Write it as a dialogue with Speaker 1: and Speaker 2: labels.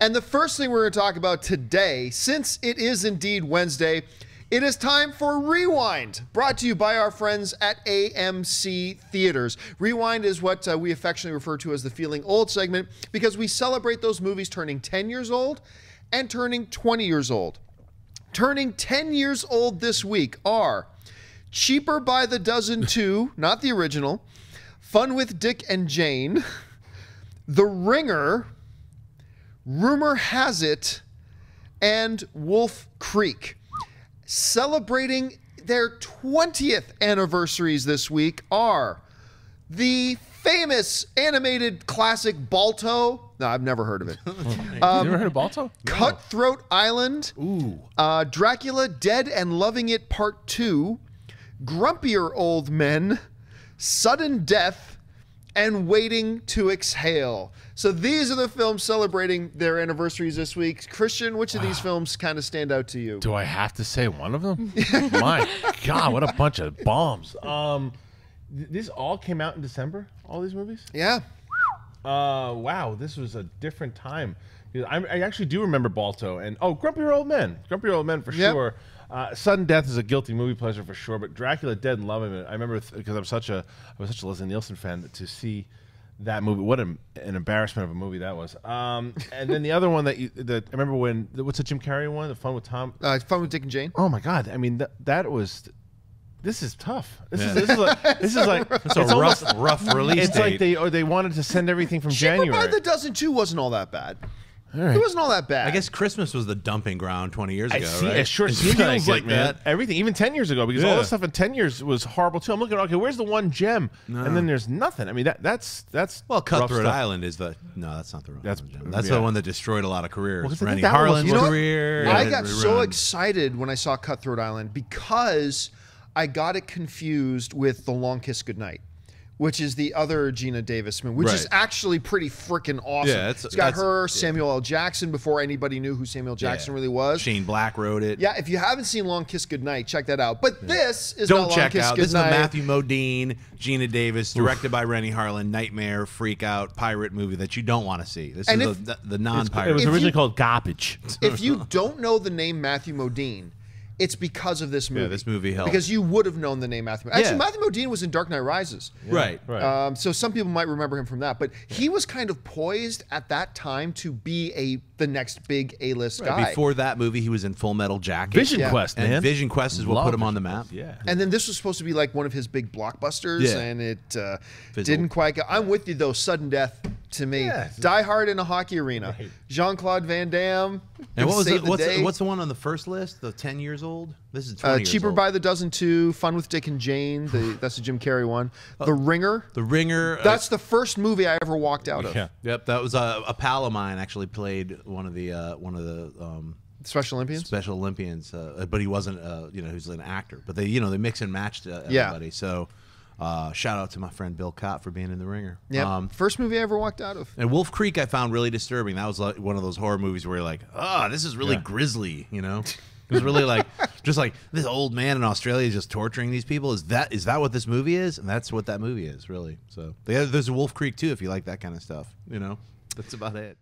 Speaker 1: And the first thing we're going to talk about today, since it is indeed Wednesday, it is time for Rewind, brought to you by our friends at AMC Theatres. Rewind is what we affectionately refer to as the Feeling Old segment because we celebrate those movies turning 10 years old and turning 20 years old. Turning 10 years old this week are Cheaper by the Dozen 2, not the original, Fun with Dick and Jane, The Ringer, Rumor Has It, and Wolf Creek. Celebrating their 20th anniversaries this week are the famous animated classic Balto. No, I've never heard of it.
Speaker 2: You never heard of Balto?
Speaker 1: Cutthroat Island.
Speaker 2: Ooh.
Speaker 1: Dracula Dead and Loving It Part 2. Grumpier Old Men. Sudden Death. And Waiting to Exhale. So these are the films celebrating their anniversaries this week. Christian, which of these films kind of stand out to you?
Speaker 2: Do I have to say one of them? My God, what a bunch of bombs. These all came out in December, all these movies?
Speaker 1: Yeah.
Speaker 2: Wow, this was a different time. I actually do remember Balto and, Grumpier Old Men. Grumpier Old Men for sure. Sudden Death is a guilty movie pleasure for sure, but Dracula Dead and Loving It, I remember because I was such a Leslie Nielsen fan to see that movie. What an embarrassment of a movie that was. And then the other one that I remember what's the Jim Carrey one? The Fun with Tom?
Speaker 1: Fun with Dick and Jane.
Speaker 2: Oh my God! I mean that was. This is tough. This is like
Speaker 3: it's a rough release
Speaker 2: It's
Speaker 3: date.
Speaker 2: like they wanted to send everything from
Speaker 1: Cheaper
Speaker 2: January.
Speaker 1: by the Dozen 2 wasn't all that bad.
Speaker 2: All right.
Speaker 1: It wasn't all that bad.
Speaker 3: I guess Christmas was the dumping ground 20 years ago, right?
Speaker 2: It sure
Speaker 3: It
Speaker 2: seems
Speaker 3: feels
Speaker 2: like
Speaker 3: it,
Speaker 2: that. Everything, even 10 years ago, because all the stuff in 10 years was horrible too. I'm looking, okay, where's the one gem?
Speaker 3: No.
Speaker 2: And then there's nothing. I mean, that's
Speaker 3: Well, Cutthroat
Speaker 2: rough
Speaker 3: Island is the that's not the wrong
Speaker 2: That's-
Speaker 3: one. That's
Speaker 2: yeah.
Speaker 3: the one that destroyed a lot of careers.
Speaker 2: Well, 'cause I think
Speaker 3: Rennie
Speaker 2: that one was-
Speaker 3: Harlan's
Speaker 2: You know what?
Speaker 3: career.
Speaker 1: I
Speaker 3: and
Speaker 1: got so
Speaker 3: rerun.
Speaker 1: excited when I saw Cutthroat Island because I got it confused with The Long Kiss Goodnight, which is the other Gina Davis movie, which is actually pretty freaking awesome.
Speaker 3: Yeah,
Speaker 1: it's got her, Samuel L. Jackson, before anybody knew who Samuel Jackson really was.
Speaker 3: Shane Black wrote it.
Speaker 1: Yeah, if you haven't seen Long Kiss Goodnight, check that out. But this is
Speaker 3: Don't
Speaker 1: not Long
Speaker 3: check
Speaker 1: Kiss
Speaker 3: out.
Speaker 1: Goodnight.
Speaker 3: This is a Matthew Modine, Gina Davis, directed by Rennie Harlan, nightmare, freak out, pirate movie that you don't want to see. This
Speaker 1: And
Speaker 3: is the non-pirate.
Speaker 2: It was
Speaker 1: If
Speaker 2: originally
Speaker 1: you-
Speaker 2: called Garbage.
Speaker 1: If you don't know the name Matthew Modine, it's because of this movie.
Speaker 3: Yeah, this movie helped.
Speaker 1: Because you would have known the name Matthew. Actually,
Speaker 3: Yeah.
Speaker 1: Matthew Modine was in Dark Knight Rises.
Speaker 3: Right.
Speaker 1: So some people might remember him from that, but he was kind of poised at that time to be the next big A-list guy.
Speaker 3: Before that movie, he was in Full Metal Jacket.
Speaker 2: Vision Quest, man.
Speaker 3: And Vision Quest is what
Speaker 2: Love
Speaker 3: put him on the
Speaker 2: Vision
Speaker 3: map.
Speaker 2: Quest, yeah.
Speaker 1: And then this was supposed to be like one of his big blockbusters,
Speaker 3: Yeah.
Speaker 1: and it didn't quite go. I'm with you though. Sudden Death to me.
Speaker 2: Yeah.
Speaker 1: Die Hard in a hockey arena.
Speaker 2: Right.
Speaker 1: Jean-Claude Van Damme.
Speaker 3: And what was
Speaker 1: Save the Day.
Speaker 3: what's the one on the first list? The 10 years old? This is 20 years
Speaker 1: Cheaper
Speaker 3: old.
Speaker 1: by the Dozen 2, Fun with Dick and Jane. That's the Jim Carrey one. The Ringer.
Speaker 3: The Ringer.
Speaker 1: That's the first movie I ever walked out of.
Speaker 2: Yeah.
Speaker 3: Yep, that was a pal of mine actually played one of the
Speaker 1: Special Olympians.
Speaker 3: Special Olympians, but he wasn't he was an actor. But they mix and matched everybody. So shout out to my friend Bill Cott for being in The Ringer.
Speaker 1: Yeah, first movie I ever walked out of.
Speaker 3: And Wolf Creek I found really disturbing. That was like one of those horror movies where you're like, this is really grisly, It was really like just like this old man in Australia is just torturing these people. Is that what this movie is? And that's what that movie is, really. So there's a Wolf Creek too, if you like that kind of stuff. That's about it.